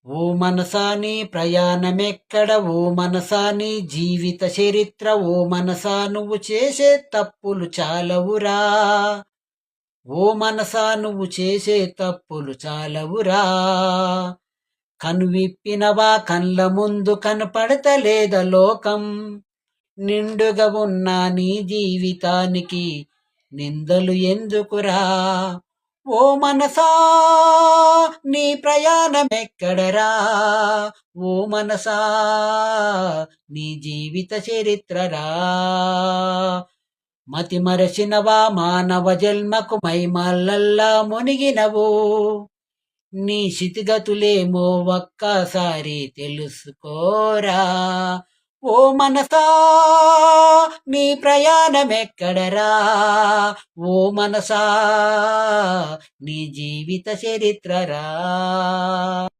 ఓ మనసా నీ ప్రయాణమెక్కడ, ఓ మనసా నీ జీవిత చరిత్ర, ఓ మనసా నువ్వు చేసే తప్పులు చాలవురా, ఓ మనసా నువ్వు చేసే తప్పులు చాలవురా. కనువిప్పినవా కళ్ళ ముందు కనపడతలేద లోకం, నిండుగా ఉన్న నీ జీవితానికి నిందలు ఎందుకురా. ఓ మనసా నీ ప్రయాణమెక్కడరా, ఓ మనసా నీ జీవిత చరిత్రరా. మతి మరచినవా మానవ జన్మకు మైమల్లల్లా మునిగినవు, నీ స్థితిగతులేమో ఒక్కసారి తెలుసుకోరా. ఓ మనసా నీ ప్రయాణమెక్కడరా, ఓ మనసా నీ జీవిత చరిత్రరా.